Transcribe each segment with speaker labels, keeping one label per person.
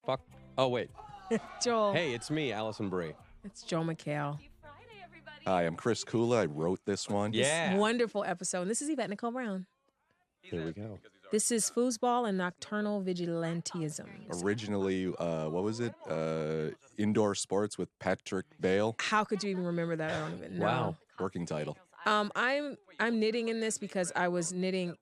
Speaker 1: Fuck. Oh, wait.
Speaker 2: Joel.
Speaker 1: Hey, it's me, Allison Brie.
Speaker 2: It's Joel McHale.
Speaker 3: Hi, I'm Chris Kula. I wrote this one.
Speaker 1: Yeah.
Speaker 2: Wonderful episode. And this is Yvette Nicole Brown.
Speaker 1: Here we go.
Speaker 2: This is Foosball and Nocturnal Vigilantism.
Speaker 3: Originally, what was it? Indoor Sports with Patrick Bale.
Speaker 2: How could you even remember that? I don't even know.
Speaker 1: Wow.
Speaker 3: Working title.
Speaker 2: I'm knitting in this because I was knitting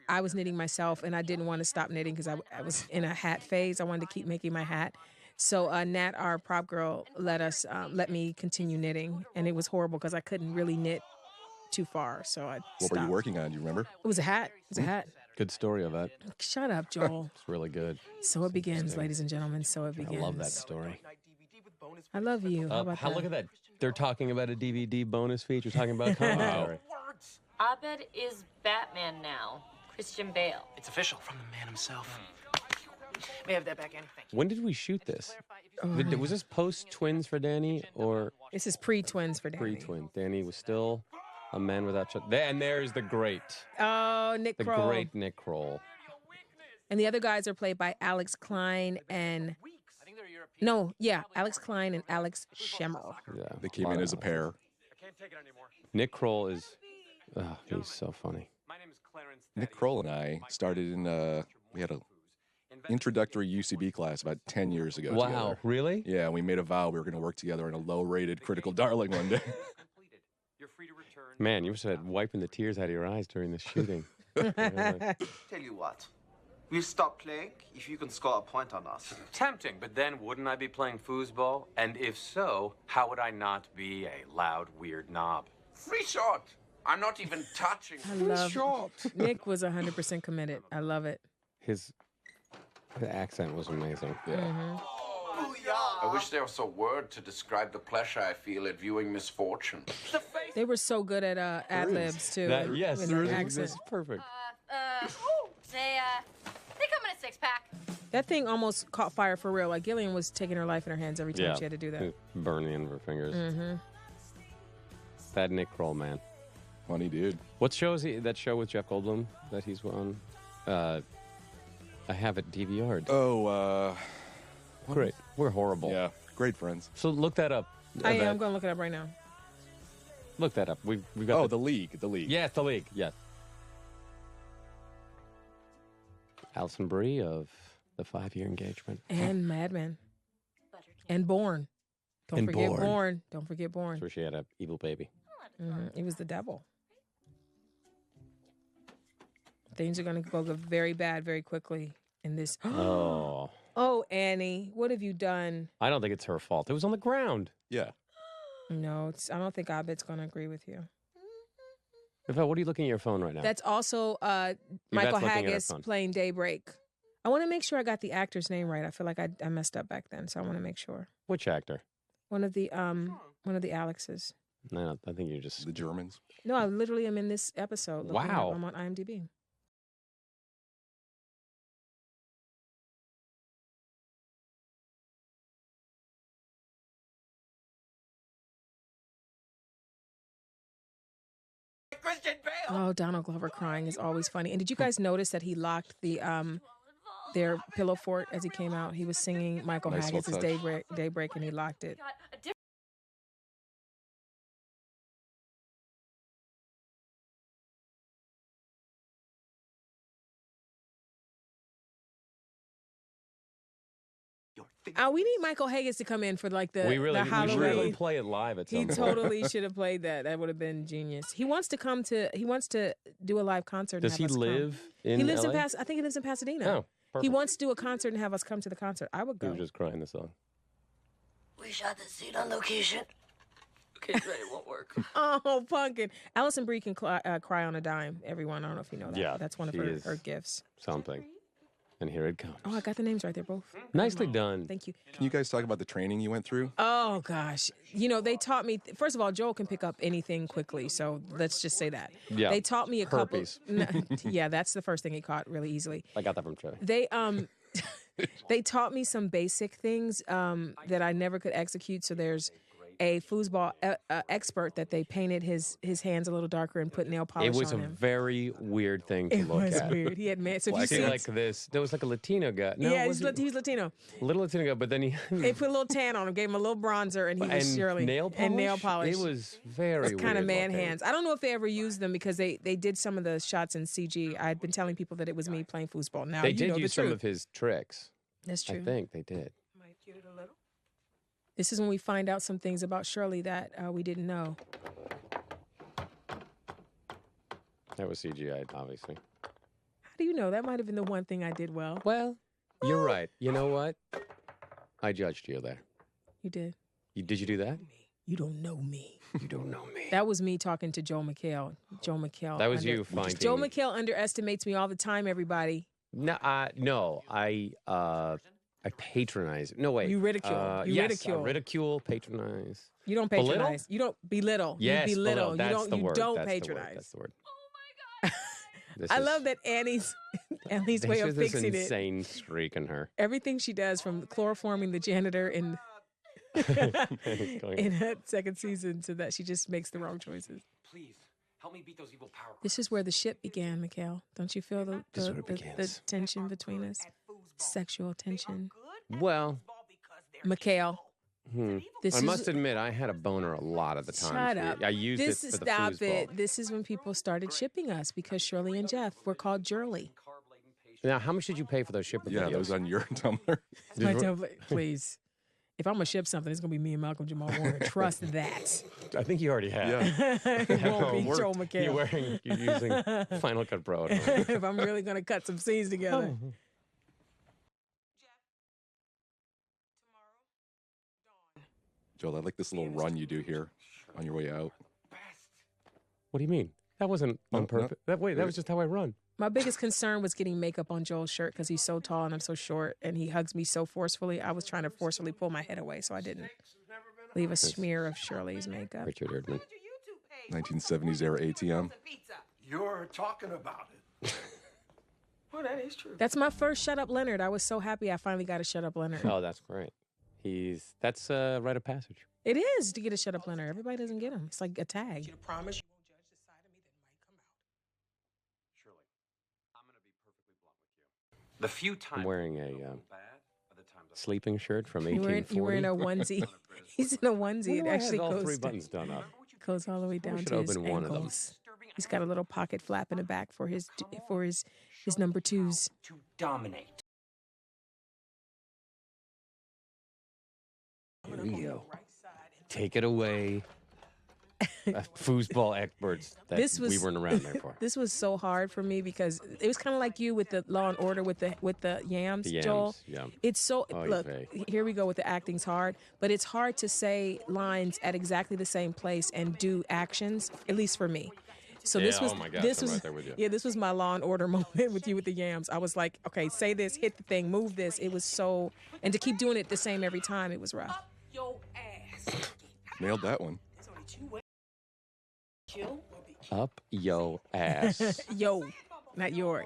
Speaker 2: myself, and I didn't want to stop knitting because I was in a hat phase. I wanted to keep making my hat. So Nat, our prop girl, let me continue knitting, and it was horrible because I couldn't really knit too far. So I
Speaker 3: What
Speaker 2: stopped.
Speaker 3: were you working on? Do you remember?
Speaker 2: It was a hat. It was a hat.
Speaker 1: Good story, Yvette.
Speaker 2: Shut up, Joel.
Speaker 1: It's really good.
Speaker 2: So it begins, ladies and gentlemen. So it
Speaker 1: I
Speaker 2: begins.
Speaker 1: love that story.
Speaker 2: I love you. How about that?
Speaker 1: Look at that. They're talking about a DVD bonus feature, talking about commentary.
Speaker 4: Abed is Batman now. Christian Bale.
Speaker 5: It's official from the man himself. May I have that back, Annie? Thank you.
Speaker 1: When did we shoot this? Was this post-twins for Danny or
Speaker 2: This is pre-twins for Danny.
Speaker 1: pre-twin? Danny was still a man without... And there's the great
Speaker 2: Nick Kroll.
Speaker 1: great Nick Kroll.
Speaker 2: And the other guys are played by Alex Klein and... Alex Klein and Alex Schemmer.
Speaker 1: Yeah,
Speaker 3: They came in as a pair.
Speaker 1: Nick Kroll is... he's so funny.
Speaker 3: Nick Kroll and I started in, we had a introductory UCB class about 10 years ago
Speaker 1: Wow,
Speaker 3: together.
Speaker 1: really?
Speaker 3: Yeah, we made a vow we were going to work together in a low-rated Critical Darling one day.
Speaker 1: Man, you must have had wiping the tears out of your eyes during the shooting.
Speaker 6: Tell you what, we'll stop playing if you can score a point on us.
Speaker 7: Tempting, but then wouldn't I be playing foosball? And if so, how would I not be a loud, weird knob?
Speaker 6: Free shot. I'm not even touching.
Speaker 2: I love Nick was 100% committed. I love it.
Speaker 1: His accent was amazing.
Speaker 3: Yeah.
Speaker 6: I wish there was a word to describe the pleasure I feel at viewing misfortune.
Speaker 2: They were so good at ad-libs, too.
Speaker 1: Yes,
Speaker 2: with
Speaker 1: there
Speaker 2: their
Speaker 1: is.
Speaker 2: accent.
Speaker 1: This is perfect.
Speaker 4: They come in a six-pack.
Speaker 2: That thing almost caught fire for real. Like, Gillian was taking her life in her hands every time she had to do that.
Speaker 1: Burning in her fingers. Mm-hmm. That Nick Kroll, man.
Speaker 3: Funny dude.
Speaker 1: What show is he? That show with Jeff Goldblum that he's on? I have it DVR'd.
Speaker 3: Oh,
Speaker 1: Great. We're horrible.
Speaker 3: yeah. Great friends.
Speaker 1: So look that up.
Speaker 2: I'm
Speaker 1: Yvette.
Speaker 2: going to look it up right now.
Speaker 1: Look that up. We've got
Speaker 3: Oh, the League. The League.
Speaker 1: Yeah, it's the League. Yes. Alison Brie of the 5-year engagement.
Speaker 2: And Mad Men. And Born. Don't
Speaker 1: And
Speaker 2: forget
Speaker 1: Born.
Speaker 2: Born. Don't forget Born.
Speaker 1: That's where she had an evil baby.
Speaker 2: It was the devil. Things are going to go very bad very quickly in this.
Speaker 1: Oh.
Speaker 2: Oh, Annie, what have you done?
Speaker 1: I don't think it's her fault. It was on the ground.
Speaker 3: Yeah.
Speaker 2: No, I don't think Abed's going to agree with you.
Speaker 1: Yvette, what are you looking at your phone right now?
Speaker 2: That's also Michael
Speaker 1: looking at her
Speaker 2: Haggis
Speaker 1: phone.
Speaker 2: playing Daybreak. I want to make sure I got the actor's name right. I feel like I messed up back then, so I want to make sure.
Speaker 1: Which actor?
Speaker 2: One of the Alexes.
Speaker 1: No, I think you're just...
Speaker 3: The Germans.
Speaker 2: No, I literally am in this episode. Looking it up.
Speaker 1: Wow.
Speaker 2: I'm on IMDb.
Speaker 6: Christian Bale.
Speaker 2: Oh, Donald Glover crying is always funny. And did you guys notice that he locked the their pillow fort as he came out? He was singing Michael
Speaker 3: Nice
Speaker 2: Haggis'
Speaker 3: little touch.
Speaker 2: Daybreak, and he locked it. We need Michael Haggis to come in for like the
Speaker 1: we should
Speaker 2: Halloween.
Speaker 1: really play it live at some
Speaker 2: He
Speaker 1: point.
Speaker 2: totally should have played that. That would have been genius. He wants to do a live concert.
Speaker 1: Does
Speaker 2: and
Speaker 1: he
Speaker 2: have us come.
Speaker 1: live in
Speaker 2: He lives
Speaker 1: LA?
Speaker 2: in I think he lives in Pasadena.
Speaker 1: Oh, perfect.
Speaker 2: He wants to do a concert and have us come to the concert. I would
Speaker 1: He
Speaker 2: go.
Speaker 1: was just crying the song.
Speaker 4: We shot the scene on location. Okay, great. It won't work.
Speaker 2: Oh, Pumpkin. Allison Brie can cry on a dime, everyone. I don't know if you know that.
Speaker 1: Yeah,
Speaker 2: That's one of
Speaker 1: she is
Speaker 2: her gifts.
Speaker 1: Something. And here it comes.
Speaker 2: Oh, I got the names right there, both.
Speaker 1: Nicely done.
Speaker 2: Thank you.
Speaker 3: Can you guys talk about the training you went through?
Speaker 2: Oh, gosh. You know, they taught me, first of all, Joel can pick up anything quickly, so let's just say that.
Speaker 1: Yeah.
Speaker 2: They taught me a
Speaker 1: Herpes.
Speaker 2: couple. Yeah, that's the first thing he caught really easily.
Speaker 1: I got that from Trey.
Speaker 2: They taught me some basic things that I never could execute. So there's a foosball expert that they painted his hands a little darker and put nail polish
Speaker 1: It was a
Speaker 2: on him.
Speaker 1: very weird thing to
Speaker 2: It
Speaker 1: look
Speaker 2: was
Speaker 1: at.
Speaker 2: weird. He had so if you
Speaker 1: See,
Speaker 2: see
Speaker 1: like this, there was like a Latino guy. No,
Speaker 2: yeah,
Speaker 1: was
Speaker 2: he's Latino.
Speaker 1: little Latino guy, but then he
Speaker 2: They put a little tan on him, gave him a little bronzer, and he was Shirley.
Speaker 1: nail polish.
Speaker 2: And nail polish.
Speaker 1: It was very
Speaker 2: kind of
Speaker 1: weird
Speaker 2: man
Speaker 1: looking.
Speaker 2: hands. I don't know if they ever used them because they did some of the shots in CG. I'd been telling people that it was me playing foosball. Now
Speaker 1: They
Speaker 2: you
Speaker 1: did
Speaker 2: know
Speaker 1: use
Speaker 2: the
Speaker 1: some
Speaker 2: truth.
Speaker 1: of his tricks.
Speaker 2: That's true.
Speaker 1: I think they did.
Speaker 2: This is when we find out some things about Shirley that we didn't know.
Speaker 1: That was CGI, obviously.
Speaker 2: How do you know? That might have been the one thing I did well.
Speaker 1: Well, you're right. You know what? I judged you there.
Speaker 2: You did.
Speaker 1: Did you do that?
Speaker 2: You don't know me.
Speaker 1: You don't know me.
Speaker 2: That was me talking to Joe McHale. Joe McHale.
Speaker 1: That was you finding.
Speaker 2: Joe McHale underestimates me all the time, everybody.
Speaker 1: No, I patronize. No, wait.
Speaker 2: You ridicule. You
Speaker 1: yes,
Speaker 2: ridicule.
Speaker 1: I ridicule, patronize.
Speaker 2: You don't
Speaker 1: Belittle?
Speaker 2: patronize. You don't belittle.
Speaker 1: Yes,
Speaker 2: you belittle.
Speaker 1: That's
Speaker 2: you
Speaker 1: the
Speaker 2: don't.
Speaker 1: word.
Speaker 2: You don't
Speaker 1: That's
Speaker 2: patronize.
Speaker 1: That's the word.
Speaker 2: I love that Annie's way of
Speaker 1: this
Speaker 2: fixing it.
Speaker 1: insane streak in her.
Speaker 2: Everything she does, from chloroforming the janitor in that second season to that, she just makes the wrong choices.
Speaker 7: Please, help me beat those evil power.
Speaker 2: This is where the ship began, Mikhail. Don't you feel the tension between us? Sexual tension.
Speaker 1: Well,
Speaker 2: Mikhail.
Speaker 1: I must admit, I had a boner a lot of the time.
Speaker 2: Shut up.
Speaker 1: I used it for the
Speaker 2: Stop
Speaker 1: foosball.
Speaker 2: it. This is when people started shipping us because Shirley and Jeff were called Jurley.
Speaker 1: Now, how much did you pay for those shipper videos?
Speaker 3: that was on your Tumblr.
Speaker 2: My template, please. If I'm gonna ship something, it's gonna be me and Malcolm Jamal Warner. Trust that.
Speaker 1: I think you already have.
Speaker 3: Yeah.
Speaker 2: It won't be Joe McHale.
Speaker 1: You're using Final Cut Pro.
Speaker 2: If I'm really gonna cut some scenes together.
Speaker 3: Joel, I like this little run you do here on your way out.
Speaker 1: What do you mean? That wasn't on
Speaker 3: No,
Speaker 1: purpose. That was just how I run.
Speaker 2: My biggest concern was getting makeup on Joel's shirt because he's so tall and I'm so short, and he hugs me so forcefully. I was trying to forcefully pull my head away, so I didn't leave a smear of Shirley's makeup.
Speaker 1: Richard Erdman.
Speaker 3: 1970s era ATM.
Speaker 6: You're talking about it.
Speaker 5: Well, that is true.
Speaker 2: That's my first Shut Up Leonard. I was so happy I finally got a Shut Up Leonard.
Speaker 1: Oh, that's great. That's a rite of passage.
Speaker 2: It is to get a Shut Up Leonard. Everybody doesn't get them. It's like a tag.
Speaker 5: You promise you won't judge the side of me that might come out.
Speaker 7: Shirley, I'm going to be perfectly blunt with you. The few times
Speaker 1: I'm wearing a
Speaker 7: bad are the times
Speaker 1: sleeping shirt from
Speaker 2: You're
Speaker 1: 1840.
Speaker 2: wearing a onesie. He's in a onesie. It actually
Speaker 1: all
Speaker 2: goes
Speaker 1: three buttons done up.
Speaker 2: goes all the way down
Speaker 1: should
Speaker 2: to his
Speaker 1: open one of them.
Speaker 2: ankles. He's got a little pocket flap in the back for his number twos.
Speaker 5: To dominate.
Speaker 1: Here we go. Take it away. Foosball experts that we weren't around there for.
Speaker 2: This was so hard for me because it was kind of like you with the Law and Order with the yams,
Speaker 1: The yams,
Speaker 2: Joel.
Speaker 1: yeah.
Speaker 2: It's so
Speaker 1: Oy
Speaker 2: look.
Speaker 1: vey.
Speaker 2: Here we go with the acting's hard, but it's hard to say lines at exactly the same place and do actions. At least for me. So this
Speaker 1: Yeah,
Speaker 2: was
Speaker 1: oh my gosh,
Speaker 2: this
Speaker 1: I'm
Speaker 2: was
Speaker 1: right there with you.
Speaker 2: yeah, this was my Law and Order moment with you with the yams. I was like, okay, say this, hit the thing, move this. It was so, and to keep doing it the same every time, it was rough.
Speaker 5: Your ass.
Speaker 3: Nailed that one.
Speaker 5: There's only two ways. Kill or be killed.
Speaker 1: Up yo ass.
Speaker 2: Yo, not your.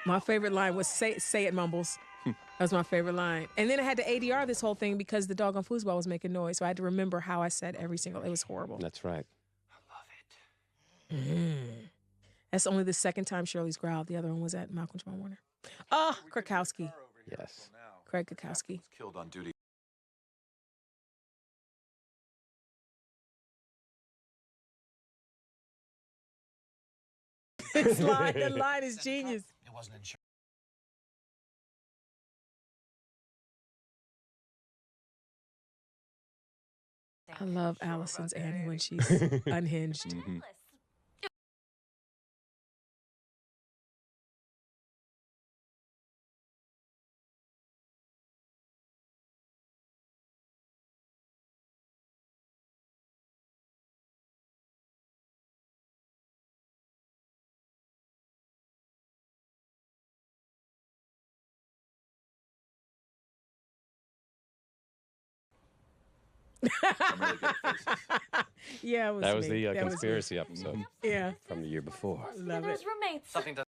Speaker 2: My favorite line was say it, Mumbles. That was my favorite line. And then I had to ADR this whole thing because the dog on Foosball was making noise. So I had to remember how I said every single. It was horrible.
Speaker 1: That's right.
Speaker 2: That's only the second time Shirley's growled. The other one was at Malcolm Jamal Warner. Oh, Krakowski.
Speaker 1: Yes.
Speaker 2: Craig Krakowski.
Speaker 3: Killed on duty.
Speaker 2: The line is genius.
Speaker 5: It wasn't insurance.
Speaker 2: I love Allison's Annie when she's unhinged. Yeah, it was
Speaker 1: That was
Speaker 2: me.
Speaker 1: the
Speaker 2: That was me.
Speaker 1: conspiracy episode
Speaker 2: Yeah,
Speaker 1: from the year before.
Speaker 2: love it.
Speaker 4: roommates.
Speaker 5: Something does.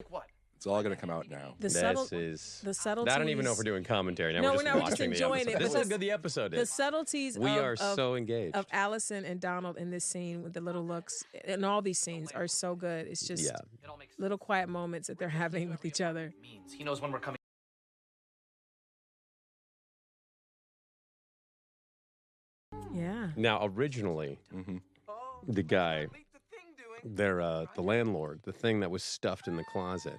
Speaker 5: What?
Speaker 3: It's all going to come out now.
Speaker 2: The
Speaker 1: subtleties.
Speaker 2: I
Speaker 1: don't even know if we're doing commentary now.
Speaker 2: No,
Speaker 1: we're
Speaker 2: not. We're just enjoying it.
Speaker 1: This is how good the episode is.
Speaker 2: The subtleties.
Speaker 1: We are so engaged.
Speaker 2: Of Allison and Donald in this scene with the little looks, and all these scenes are so good. It's just little quiet moments that they're having with each other.
Speaker 5: He knows when we're coming.
Speaker 2: Yeah.
Speaker 1: Now, originally, the guy, the landlord, the thing that was stuffed in the closet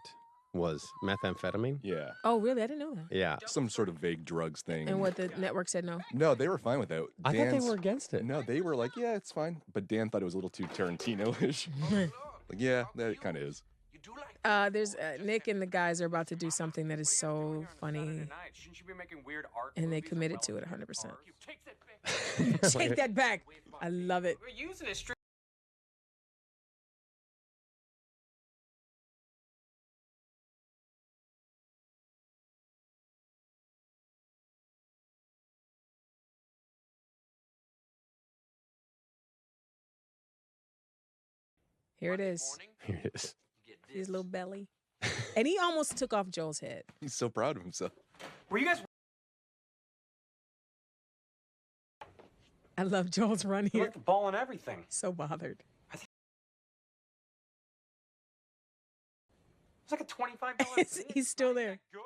Speaker 1: was methamphetamine.
Speaker 3: Yeah.
Speaker 2: Oh, really? I didn't know that.
Speaker 1: Yeah.
Speaker 3: Some sort of vague drugs thing.
Speaker 2: And what the network said no?
Speaker 3: No, they were fine with that.
Speaker 1: I thought they were against it.
Speaker 3: No, they were like, yeah, it's fine. But Dan thought it was a little too Tarantino-ish. Like, yeah, that kind of is.
Speaker 2: There's Nick and the guys are about to do something that is so funny. And they committed to it 100%. Take that back. I love it.
Speaker 5: We're using it straight.
Speaker 2: Here it is.
Speaker 1: Here it is.
Speaker 2: His little belly. And he almost took off Joel's head.
Speaker 3: He's so proud of himself.
Speaker 5: Were you guys?
Speaker 2: I love Joel's run here.
Speaker 7: Look, the ball and everything.
Speaker 2: So bothered.
Speaker 7: It's like a $25.
Speaker 2: He's still there.
Speaker 7: Good.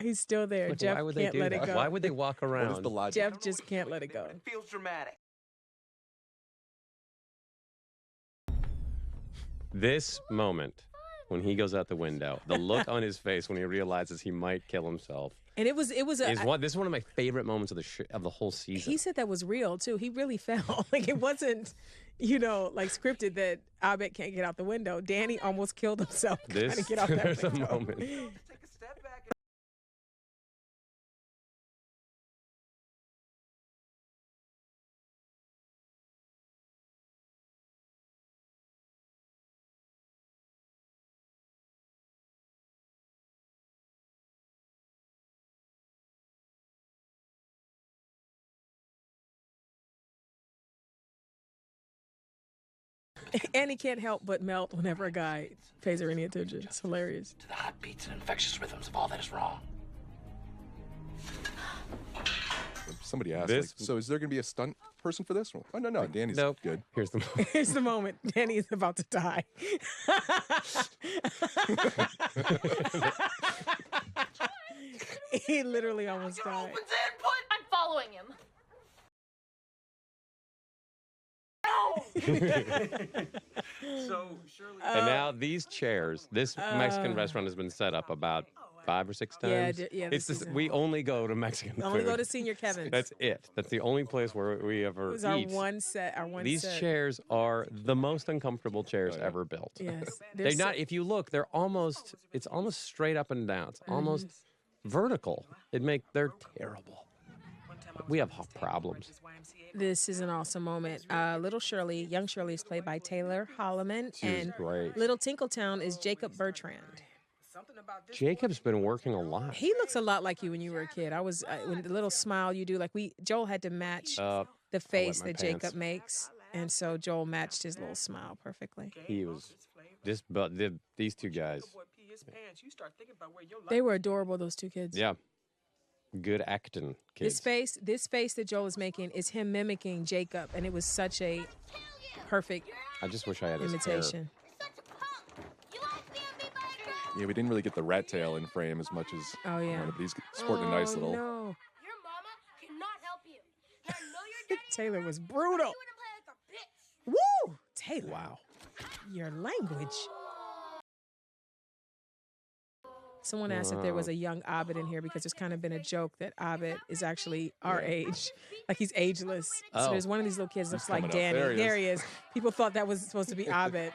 Speaker 2: He's still there.
Speaker 1: Look,
Speaker 2: Jeff
Speaker 1: why would they
Speaker 2: can't
Speaker 1: do
Speaker 2: let
Speaker 1: that?
Speaker 2: it go.
Speaker 1: Why would they walk around?
Speaker 3: What is the logic?
Speaker 2: Jeff just can't let it go.
Speaker 5: It feels dramatic.
Speaker 1: This moment, when he goes out the window, the look on his face when he realizes he might kill himself.
Speaker 2: And this is
Speaker 1: one of my favorite moments of the whole season.
Speaker 2: He said that was real too. He really fell. Like it wasn't, like scripted that Abed can't get out the window. Danny almost killed himself trying to get out that
Speaker 1: there's
Speaker 2: window.
Speaker 1: a moment.
Speaker 5: Take a step back.
Speaker 2: And he can't help but melt whenever a guy pays her any attention. It's hilarious.
Speaker 5: To the hot beats and infectious rhythms of all that is wrong.
Speaker 3: Somebody asked, like, so is there going to be a stunt person for this one? Oh, no, Danny's good.
Speaker 1: Here's the moment.
Speaker 2: Here's the moment. Danny is about to die. He literally almost died.
Speaker 4: I'm following him.
Speaker 7: So surely.
Speaker 1: And now these chairs, this Mexican restaurant has been set up about 5 or 6 times.
Speaker 2: Yeah.
Speaker 1: It's this, we only go to Mexican food.
Speaker 2: Only go to Senior Kevin's.
Speaker 1: That's it. That's the only place where we ever
Speaker 2: It was
Speaker 1: eat.
Speaker 2: our one set.
Speaker 1: These chairs are the most uncomfortable chairs ever built.
Speaker 2: Yes.
Speaker 1: They're not. If you look, they're almost. It's almost straight up and down. It's almost vertical. They're terrible. We have problems.
Speaker 2: This is an awesome moment. Little Shirley, young Shirley, is played by Taylor Holloman, and
Speaker 1: great.
Speaker 2: Little Tinkletown is Jacob Bertrand.
Speaker 1: Jacob's been working a lot.
Speaker 2: He looks a lot like you when you were a kid. When the little smile you do, Joel had to match the face that Jacob makes, and so Joel matched his little smile perfectly.
Speaker 1: He was these two guys.
Speaker 2: They were adorable, those two kids.
Speaker 1: Yeah. Good acting, kids.
Speaker 2: This face that Joel is making is him mimicking Jacob, and it was such a perfect
Speaker 1: I just wish I had his
Speaker 2: imitation.
Speaker 3: Yeah, we didn't really get the rat tail in frame as much as but he's sporting a nice little.
Speaker 2: No.
Speaker 4: Your mama cannot help you. And I know your daddy.
Speaker 2: Taylor was brutal.
Speaker 4: You wanna play like a bitch.
Speaker 2: Woo! Taylor.
Speaker 1: Wow.
Speaker 2: Your language. Someone asked if there was a young Abed in here because there's kind of been a joke that Abed is actually our age. Like he's ageless. So there's one of these little kids that looks like Danny. There he is. People thought that was supposed to be Abed.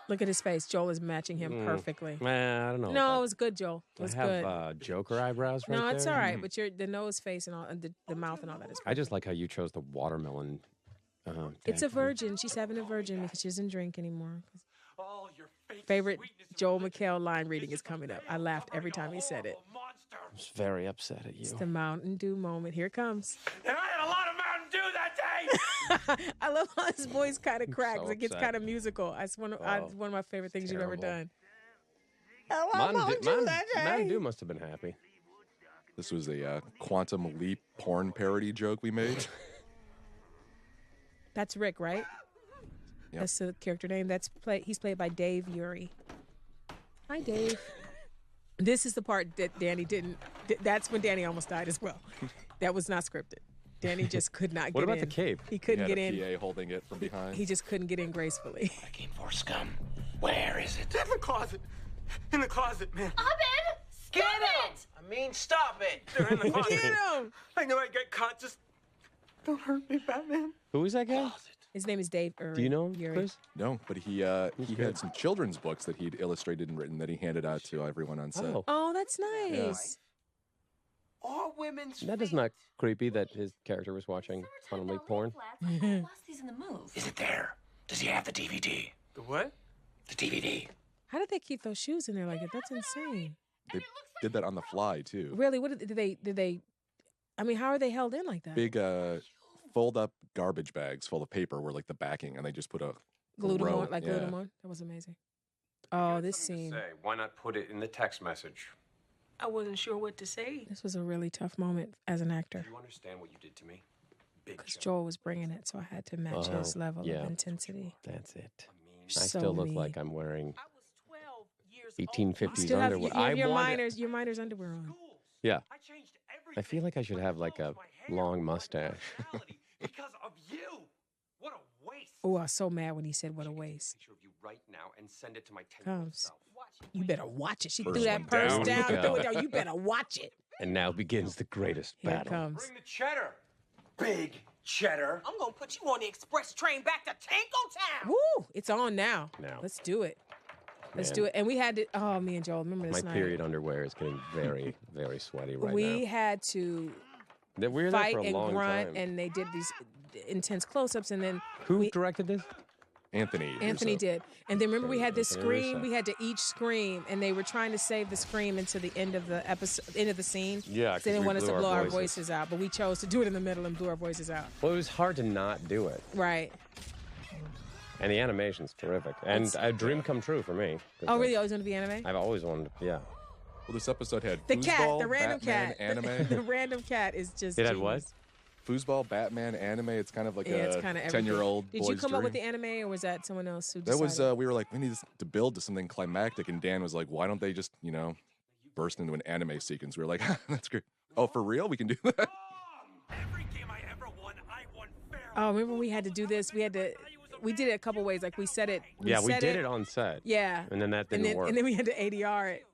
Speaker 2: Look at his face. Joel is matching him perfectly.
Speaker 1: Man, I don't know.
Speaker 2: No, it was good, Joel. It was good.
Speaker 1: I have Joker eyebrows right
Speaker 2: No, it's
Speaker 1: there.
Speaker 2: all right. But the nose, face, and all, and the mouth and all that is
Speaker 1: I just like how you chose the watermelon.
Speaker 2: It's a virgin. She's having a virgin because she doesn't drink anymore.
Speaker 5: All your
Speaker 2: Favorite Joel McHale line reading is coming up. I laughed every time he said it.
Speaker 1: I was very upset at you.
Speaker 2: It's the Mountain Dew moment. Here it comes.
Speaker 5: And I had a lot of Mountain Dew that day.
Speaker 2: I love how his voice kind of cracks.
Speaker 1: so
Speaker 2: It gets
Speaker 1: upset.
Speaker 2: kind of musical. It's one of my favorite things you've ever
Speaker 1: terrible.
Speaker 2: done.
Speaker 1: Mountain Dew must have been happy.
Speaker 3: This was a Quantum Leap porn parody joke we made.
Speaker 2: That's Rick, right?
Speaker 3: Yep.
Speaker 2: That's the character name. He's played by Dave Urey. Hi, Dave. This is the part that Danny didn't. That's when Danny almost died as well. That was not scripted. Danny just could not get in.
Speaker 1: What about the cape?
Speaker 2: He couldn't
Speaker 3: He
Speaker 2: get
Speaker 3: had
Speaker 2: in.
Speaker 3: a PA holding it from behind.
Speaker 2: He just couldn't get in gracefully.
Speaker 5: I came for scum. Where is it?
Speaker 8: In the closet. In the closet, man.
Speaker 4: Abed, stop it!
Speaker 5: I mean, stop it.
Speaker 8: They're in the closet.
Speaker 2: Get him!
Speaker 8: I know I get caught. Just don't hurt me, Batman.
Speaker 1: Who is that guy?
Speaker 2: His name is Dave Urey.
Speaker 1: Do you know him,
Speaker 2: Urey.
Speaker 1: Chris?
Speaker 3: No, but he had some children's books that he'd illustrated and written that he handed out to everyone on set.
Speaker 1: Oh,
Speaker 2: Oh, that's nice.
Speaker 5: All women's
Speaker 1: that is not creepy that his character was watching Quantum Leap porn.
Speaker 4: Lost these in the move.
Speaker 5: Is it there? Does he have the DVD?
Speaker 8: The what?
Speaker 5: The DVD.
Speaker 2: How did they keep those shoes in there like that? That's insane.
Speaker 3: They did that on the fly too.
Speaker 2: Really? What did they? I mean, how are they held in like that?
Speaker 3: Big fold-up garbage bags full of paper were like the backing, and they just put a
Speaker 2: Glued them
Speaker 3: row.
Speaker 2: on, like glued them on. That was amazing. Oh, this scene.
Speaker 7: Say, why not put it in the text message?
Speaker 9: I wasn't sure what to say.
Speaker 2: This was a really tough moment as an actor
Speaker 7: Do you understand what you did to me? Big
Speaker 2: because
Speaker 7: shot.
Speaker 2: Joel was bringing it, so I had to match his level
Speaker 1: yeah.
Speaker 2: of intensity.
Speaker 1: That's it. I
Speaker 2: So
Speaker 1: still look
Speaker 2: mean.
Speaker 1: like I'm wearing
Speaker 9: I was 12 years
Speaker 1: 1850s
Speaker 2: Still have
Speaker 1: underwear.
Speaker 2: your
Speaker 1: wanted-
Speaker 2: your miners underwear on.
Speaker 1: Yeah.
Speaker 8: I changed everything.
Speaker 1: I feel like I should have like a long mustache.
Speaker 8: Because of you. What a waste.
Speaker 2: Oh, I was so mad when he said, "What a waste."
Speaker 7: Picture of you right now and send it to my 10-year-old
Speaker 2: Comes.
Speaker 7: self.
Speaker 2: You better watch it. She
Speaker 3: First
Speaker 2: threw that
Speaker 3: one
Speaker 2: purse
Speaker 3: down.
Speaker 2: down.
Speaker 1: Yeah.
Speaker 2: Threw it down. You better watch it.
Speaker 1: And now begins the greatest
Speaker 2: Here it
Speaker 1: battle.
Speaker 2: comes.
Speaker 5: Bring the cheddar. Big cheddar.
Speaker 9: I'm gonna put you on the express train back to Tanko Town.
Speaker 2: Woo! It's on now.
Speaker 1: Now.
Speaker 2: Let's do it. Let's
Speaker 1: Man.
Speaker 2: do it. And we had to. Oh, me and Joel. Remember this
Speaker 1: My
Speaker 2: night?
Speaker 1: period underwear is getting very, very sweaty right
Speaker 2: we
Speaker 1: now.
Speaker 2: had to
Speaker 1: We were there
Speaker 2: fight
Speaker 1: for a
Speaker 2: and
Speaker 1: long
Speaker 2: grunt,
Speaker 1: time.
Speaker 2: and they did these intense close-ups, and then
Speaker 1: Who directed this?
Speaker 3: Anthony
Speaker 2: Anthony
Speaker 3: Russo.
Speaker 2: did. And then remember we had this
Speaker 1: Anthony
Speaker 2: scream.
Speaker 1: Russo.
Speaker 2: We had to each scream, and they were trying to save the scream into the end of the episode, end of the scene.
Speaker 1: Yeah,
Speaker 2: so
Speaker 1: 'cause
Speaker 2: they didn't
Speaker 1: we
Speaker 2: want us to
Speaker 1: blew our
Speaker 2: blow our
Speaker 1: voices.
Speaker 2: voices out, but we chose to do it in the middle and blew our voices out.
Speaker 1: Well, it was hard to not do it.
Speaker 2: Right.
Speaker 1: And the animation's terrific. And a dream come true for me. 'cause
Speaker 2: Oh, really? Always going to be anime?
Speaker 1: I've always wanted, yeah.
Speaker 3: Well, this episode had
Speaker 2: The cat,
Speaker 3: Foosball,
Speaker 2: the random
Speaker 3: Batman,
Speaker 2: cat.
Speaker 3: anime.
Speaker 2: The random cat is just.
Speaker 1: It had
Speaker 2: genius.
Speaker 1: what?
Speaker 3: Foosball, Batman, anime. It's kind of like
Speaker 2: Yeah, it's kind of
Speaker 3: 10-year-old
Speaker 2: Did
Speaker 3: boy's
Speaker 2: you come up with the
Speaker 3: dream.
Speaker 2: anime, or was that someone else who
Speaker 3: That
Speaker 2: decided?
Speaker 3: was we were like, we need to build to something climactic, and Dan was like, why don't they just burst into an anime sequence? We were like, that's great. Oh, for real? We can do that.
Speaker 8: Every game I ever won, I won fairly.
Speaker 2: Oh, remember we had to do this? We did it a couple ways. Like we said it.
Speaker 1: Yeah, we
Speaker 2: said
Speaker 1: did it on set.
Speaker 2: Yeah.
Speaker 1: And then that didn't work.
Speaker 2: And then we had to ADR it.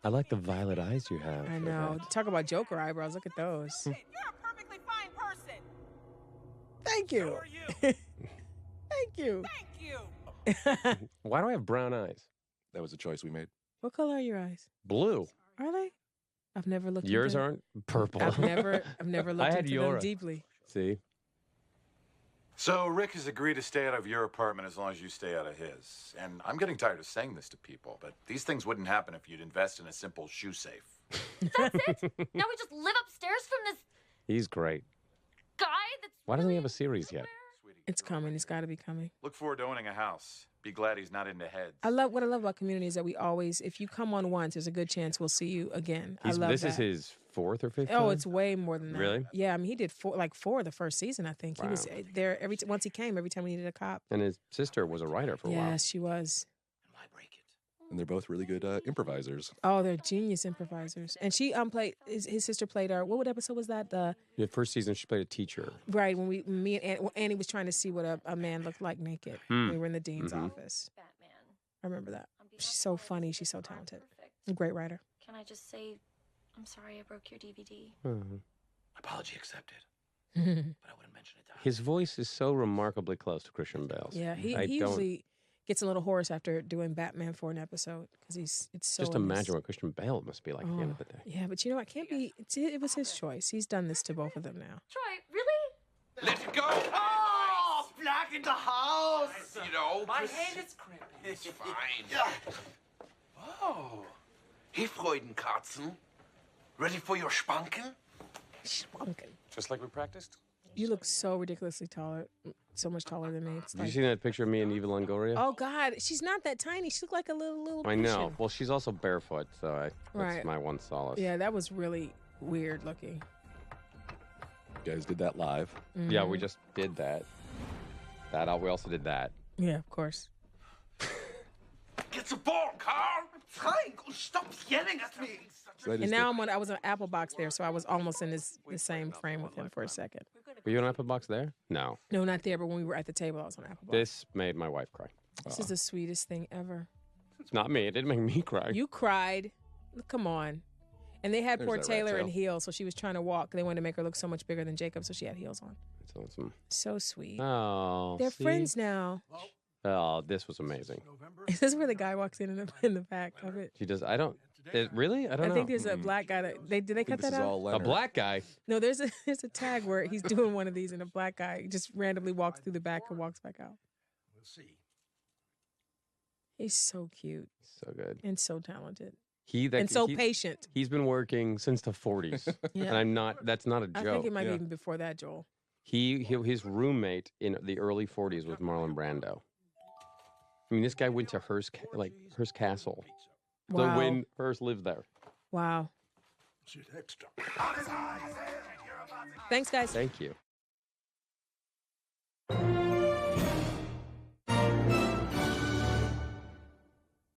Speaker 1: I like the violet eyes you have.
Speaker 2: I know. Talk about Joker eyebrows. Look at those.
Speaker 9: You're a perfectly fine person.
Speaker 2: Thank you.
Speaker 8: Who are you?
Speaker 2: Thank you.
Speaker 9: Thank you.
Speaker 1: Why do I have brown eyes?
Speaker 3: That was a choice we made.
Speaker 2: What color are your eyes?
Speaker 1: Blue.
Speaker 2: Are they? I've never looked.
Speaker 1: Yours
Speaker 2: into
Speaker 1: aren't purple.
Speaker 2: I've never looked
Speaker 1: I had
Speaker 2: into
Speaker 1: your
Speaker 2: them deeply.
Speaker 1: See?
Speaker 10: So Rick has agreed to stay out of your apartment as long as you stay out of his. And I'm getting tired of saying this to people, but these things wouldn't happen if you'd invest in a simple shoe safe.
Speaker 4: That's it? Now we just live upstairs from this
Speaker 1: He's great.
Speaker 4: guy that's
Speaker 1: Why doesn't he have a series yet?
Speaker 2: It's coming. It's got to be coming.
Speaker 10: Look forward to owning a house. Be glad he's not into heads.
Speaker 2: What I love about Community is that we always, if you come on once, there's a good chance we'll see you again. I love
Speaker 1: This
Speaker 2: that.
Speaker 1: is his fourth or fifth
Speaker 2: Oh,
Speaker 1: time?
Speaker 2: it's way more than that.
Speaker 1: Really?
Speaker 2: Yeah, I mean, he did four the first season. I think he was
Speaker 1: Wow.
Speaker 2: there once he came. Every time we needed a cop.
Speaker 1: And his sister was a writer for a while.
Speaker 2: Yes, she was.
Speaker 10: Why break it?
Speaker 3: And they're both really good improvisers.
Speaker 2: Oh, they're genius improvisers. And she played his sister played our what episode was that? The
Speaker 1: The first season, she played a teacher.
Speaker 2: right when me and Annie was trying to see what a man looked like naked. We were in the dean's office.
Speaker 4: Batman.
Speaker 2: I remember that.
Speaker 4: On behalf
Speaker 2: She's so
Speaker 4: of
Speaker 2: funny.
Speaker 4: those
Speaker 2: She's so
Speaker 4: who aren't
Speaker 2: talented.
Speaker 4: perfect,
Speaker 2: A great writer.
Speaker 4: Can I just say, I'm sorry I broke your DVD.
Speaker 5: Apology accepted. But I wouldn't mention it to her.
Speaker 1: His voice is so remarkably close to Christian Bale's.
Speaker 2: Yeah, he
Speaker 1: I don't
Speaker 2: usually gets a little hoarse after doing Batman for an episode because it's so.
Speaker 1: just
Speaker 2: in his-
Speaker 1: imagine what Christian Bale must be like at the end of the day.
Speaker 2: Yeah, but you know what? Can't be. It was his choice. He's done this to both of them now.
Speaker 4: Troy, really?
Speaker 6: Let it go.
Speaker 5: Oh, back in the house.
Speaker 6: You know,
Speaker 5: My hand is cramping.
Speaker 6: it's fine. Oh. Hey, Freudenkatzen. Ready for your Spanken?
Speaker 2: Schwanken.
Speaker 7: Just like we practiced?
Speaker 2: You look so ridiculously taller, so much taller than me. It's
Speaker 1: Did you
Speaker 2: like,
Speaker 1: see that picture of me and Eva Longoria?
Speaker 2: oh God, she's not that tiny. She looked like a little.
Speaker 1: I know.
Speaker 2: Russian.
Speaker 1: Well, she's also barefoot, so that's
Speaker 2: Right.
Speaker 1: my one solace.
Speaker 2: Yeah, that was really weird looking.
Speaker 3: You guys did that live.
Speaker 1: Yeah, we just did that. We also did that.
Speaker 2: Yeah, of course.
Speaker 8: Get the ball, Carl! I'm trying. Stop yelling at me!
Speaker 3: So that
Speaker 2: And
Speaker 3: is
Speaker 2: now I was on Apple Box there, so I was almost in the same frame with him for a second.
Speaker 1: Were you on Apple Box there? No.
Speaker 2: No, not there, but when we were at the table, I was on Apple Box.
Speaker 1: This made my wife cry.
Speaker 2: This is the sweetest thing ever.
Speaker 1: It's not me. It didn't make me cry.
Speaker 2: You cried. Come on. And they had
Speaker 3: There's
Speaker 2: poor
Speaker 3: that rat
Speaker 2: Taylor in
Speaker 3: tail.
Speaker 2: heels, so she was trying to walk. They wanted to make her look so much bigger than Jacob, so she had heels on.
Speaker 1: It's awesome.
Speaker 2: So sweet.
Speaker 1: Oh,
Speaker 2: They're
Speaker 1: see?
Speaker 2: friends now.
Speaker 1: Oh, this was amazing.
Speaker 2: Is this where the guy walks in the back of it?
Speaker 1: She does. I don't. Really? I don't
Speaker 2: I
Speaker 1: know.
Speaker 2: think there's a black guy. Did they
Speaker 3: I think
Speaker 2: cut
Speaker 3: this
Speaker 2: that
Speaker 3: is
Speaker 2: out?
Speaker 3: all
Speaker 1: A
Speaker 3: Leonard.
Speaker 1: black guy.
Speaker 2: No, there's a tag where he's doing one of these, and a black guy just randomly walks through the back and walks back out.
Speaker 8: We'll see.
Speaker 2: He's so cute
Speaker 1: So good.
Speaker 2: and so talented
Speaker 1: And
Speaker 2: so patient.
Speaker 1: He's been working since the 40s,
Speaker 2: Yeah.
Speaker 1: and I'm not. That's not a
Speaker 2: I
Speaker 1: joke.
Speaker 2: think it might
Speaker 3: Yeah.
Speaker 2: be even before that, Joel.
Speaker 1: His roommate in the early 40s was Marlon Brando. I mean, this guy went to Hearst Castle.
Speaker 2: Wow.
Speaker 1: So when Hearst lived there.
Speaker 2: Wow.
Speaker 8: Shit extra.
Speaker 2: Thanks, guys.
Speaker 1: Thank you.